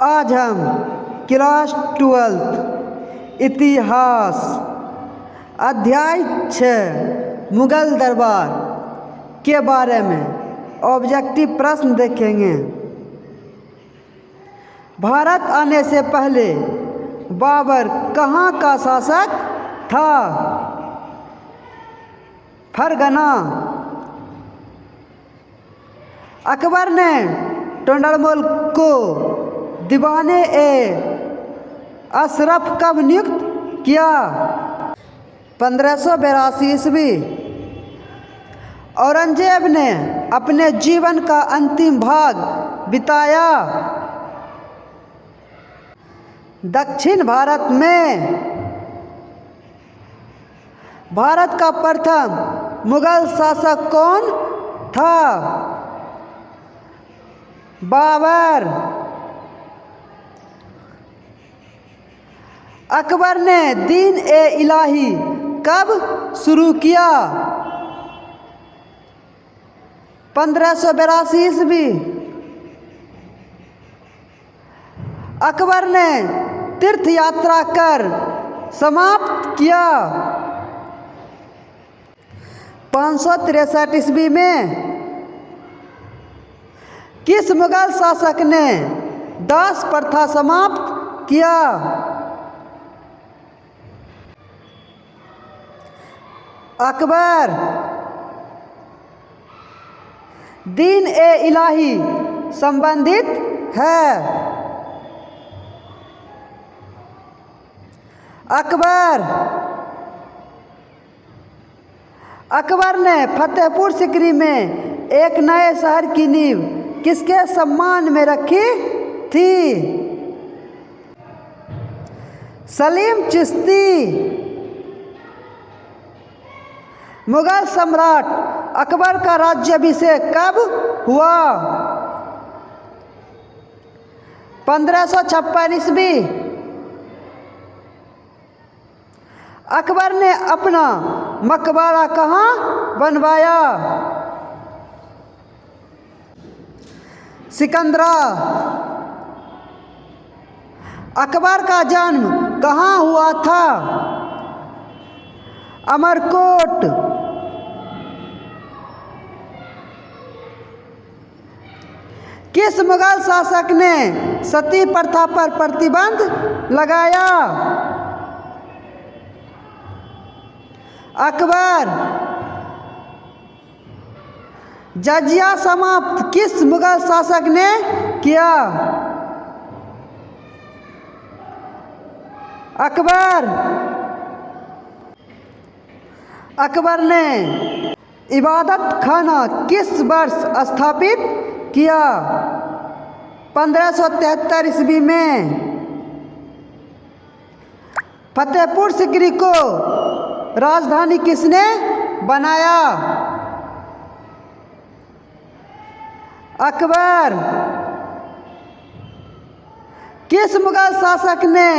आज हम क्लास 12 इतिहास अध्याय 6 मुगल दरबार के बारे में ऑब्जेक्टिव प्रश्न देखेंगे। भारत आने से पहले बाबर कहाँ का शासक था? फरगना। अकबर ने टोडरमल को दीवाने अशरफ कब नियुक्त किया? 1582 ईस्वी। औरंगजेब ने अपने जीवन का अंतिम भाग बिताया दक्षिण भारत में। भारत का प्रथम मुगल शासक कौन था? बाबर। अकबर ने दीन ए इलाही कब शुरू किया? 1582 ईस्वी। अकबर ने तीर्थ यात्रा कर समाप्त किया 563 ईस्वी में। किस मुगल शासक ने दास प्रथा समाप्त किया? अकबर। दीन ए इलाही संबंधित है। अकबर। अकबर ने फतेहपुर सीकरी में एक नए शहर की नींव किसके सम्मान में रखी थी? सलीम चिश्ती। मुगल सम्राट अकबर का राज्याभिषेक कब हुआ? 1556 ईस्वी। अकबर ने अपना मकबरा कहाँ बनवाया? सिकंदरा। अकबर का जन्म कहाँ हुआ था? अमरकोट। किस मुगल शासक ने सती प्रथा पर प्रतिबंध लगाया? अकबर। जजिया समाप्त किस मुगल शासक ने किया? अकबर। अकबर ने इबादत खाना किस वर्ष स्थापित किया? 1573 ईस्वी में। फतेहपुर सीकरी को राजधानी किसने बनाया? अकबर। किस मुगल शासक ने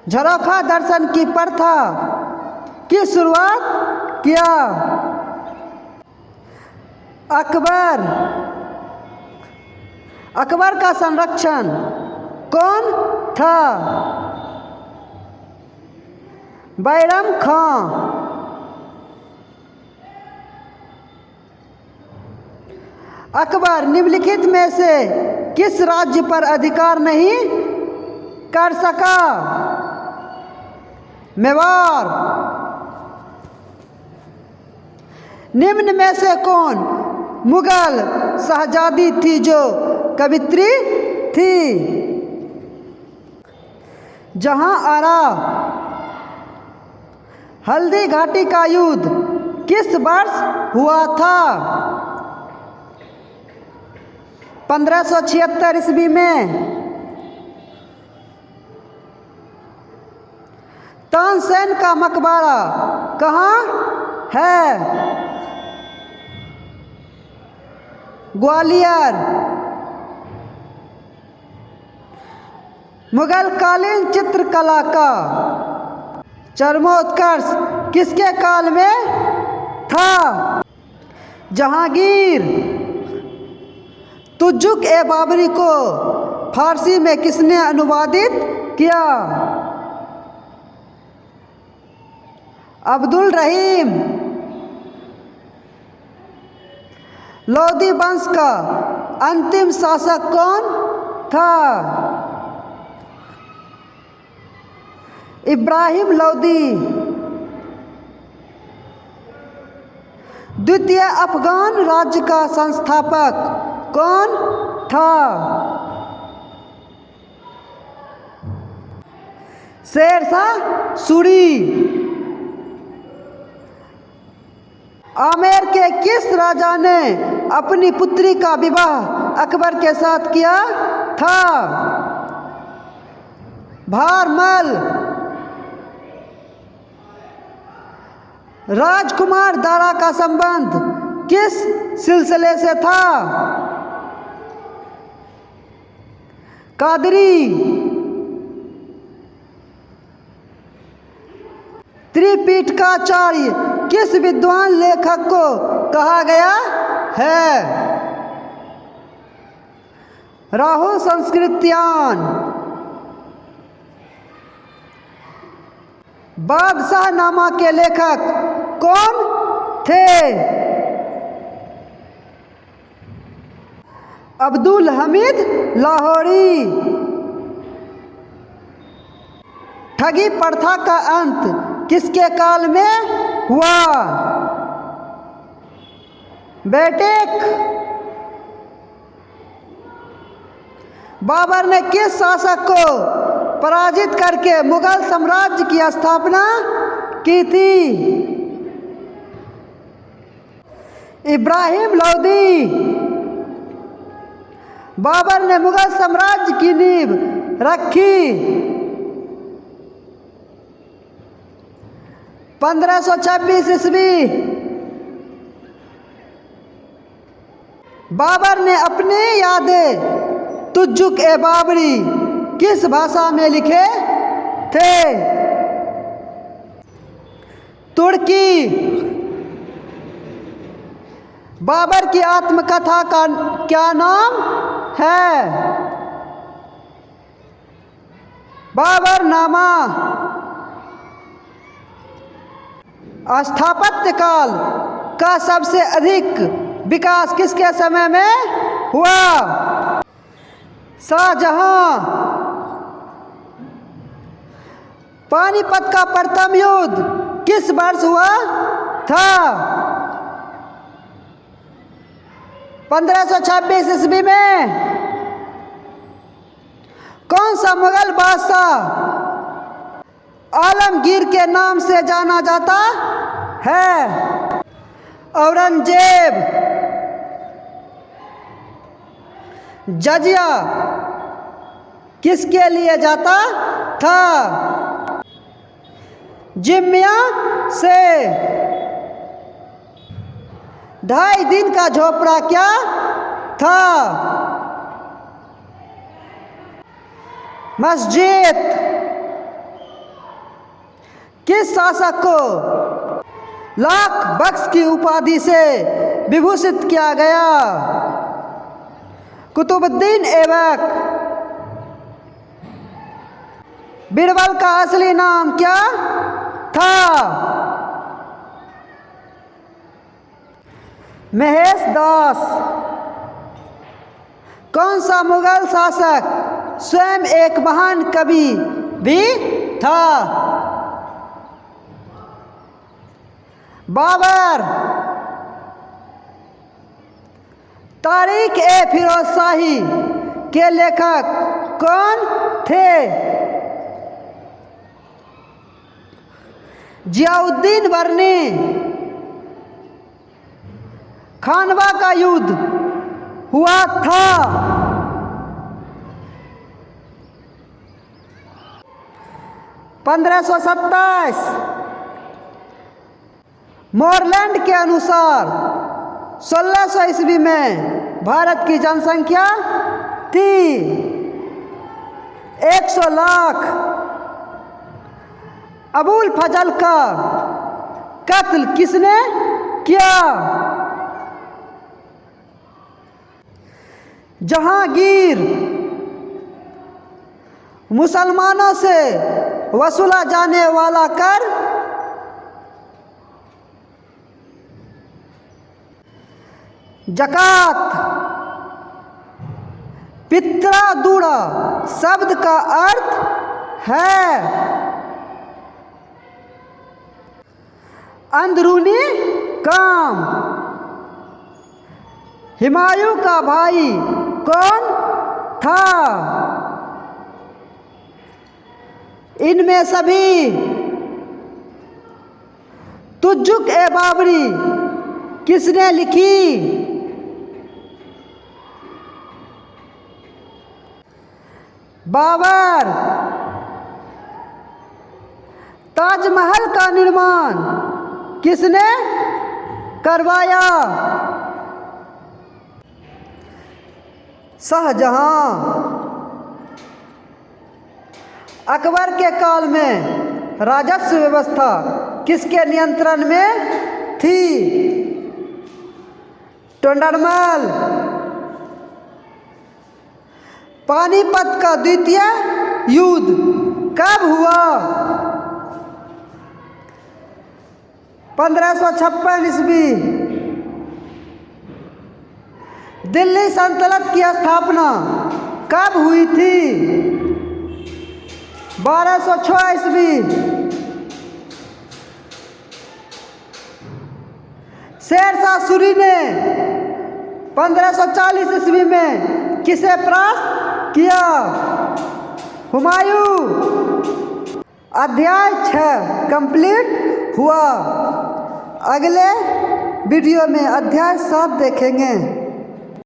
झरोखा दर्शन की प्रथा की शुरुआत किया? अकबर। अकबर का संरक्षण कौन था? बैरम खां। अकबर निम्नलिखित में से किस राज्य पर अधिकार नहीं कर सका? मेवाड़। निम्न में से कौन मुगल शहजादी थी जो कवित्री थी? जहांआरा। हल्दी घाटी का युद्ध किस वर्ष हुआ था? 1576 ईस्वी में। तानसेन का मकबरा कहाँ है? ग्वालियर। मुगल कालीन चित्रकला का चरमोत्कर्ष किसके काल में था? जहांगीर। तुजुक ए बाबरी को फारसी में किसने अनुवादित किया? अब्दुल रहीम। लोदी वंश का अंतिम शासक कौन था? इब्राहिम लोदी। द्वितीय अफगान राज्य का संस्थापक कौन था? शेरशाह सूरी। आमेर के किस राजा ने अपनी पुत्री का विवाह अकबर के साथ किया था? भारमल। राजकुमार दारा का संबंध किस सिलसिले से था? कादरी। त्रिपिटकाचार्य किस विद्वान लेखक को कहा गया है? राहु संस्कृत्यान। बादशाहनामा के लेखक कौन थे? अब्दुल हमीद लाहौरी। ठगी प्रथा का अंत किसके काल में हुआ? बेटेक। बाबर ने किस शासक को पराजित करके मुगल साम्राज्य की स्थापना की थी? इब्राहिम लोदी। बाबर ने मुगल साम्राज्य की नींव रखी 1526 ईस्वी। बाबर ने अपनी यादें तुजुक ए बाबरी किस भाषा में लिखे थे? तुर्की। बाबर की आत्मकथा का क्या नाम है? बाबरनामा। स्थापत्य काल का सबसे अधिक विकास किसके समय में हुआ? शाहजहां। पानीपत का प्रथम युद्ध किस वर्ष हुआ था? 1526 ईस्वी में। कौन सा मुगल बादशाह आलमगीर के नाम से जाना जाता है? औरंगजेब। जजिया किसके लिए जाता था? जिम्मिया से। 2.5 दिन का झोपड़ा क्या था? मस्जिद। किस शासक को लाख बख्श की उपाधि से विभूषित किया गया? कुतुबुद्दीन ऐबक। बीरबल का असली नाम क्या था? महेश दास। कौन सा मुगल शासक स्वयं एक महान कवि भी था? बाबर। तारीख ए फिरोज शाही के लेखक कौन थे? जियाउद्दीन वर्नी। खानवा का युद्ध हुआ था 1527। मोरलैंड के अनुसार 1600 ईस्वी में भारत की जनसंख्या थी 100 लाख। अबुल फजल का कत्ल किसने किया? जहांगीर। मुसलमानों से वसूला जाने वाला कर ज़कात। पित्रादूढ़ शब्द का अर्थ है अंदरूनी काम। हुमायूं का भाई कौन था? इनमें सभी तुजुक ए बाबरी किसने लिखी? बाबर। ताजमहल का निर्माण किसने करवाया? शाहजहां। अकबर के काल में राजस्व व्यवस्था किसके नियंत्रण में थी? टोडरमल। पानीपत का द्वितीय युद्ध कब हुआ? 1556 ईस्वी। दिल्ली सल्तनत की स्थापना कब हुई थी? 1206 ईस्वी। शेरशाह सूरी ने 1540 ईस्वी में किसे परास्त किया? हुमायूं। अध्याय 6 कंप्लीट हुआ। अगले वीडियो में अध्याय 7 देखेंगे।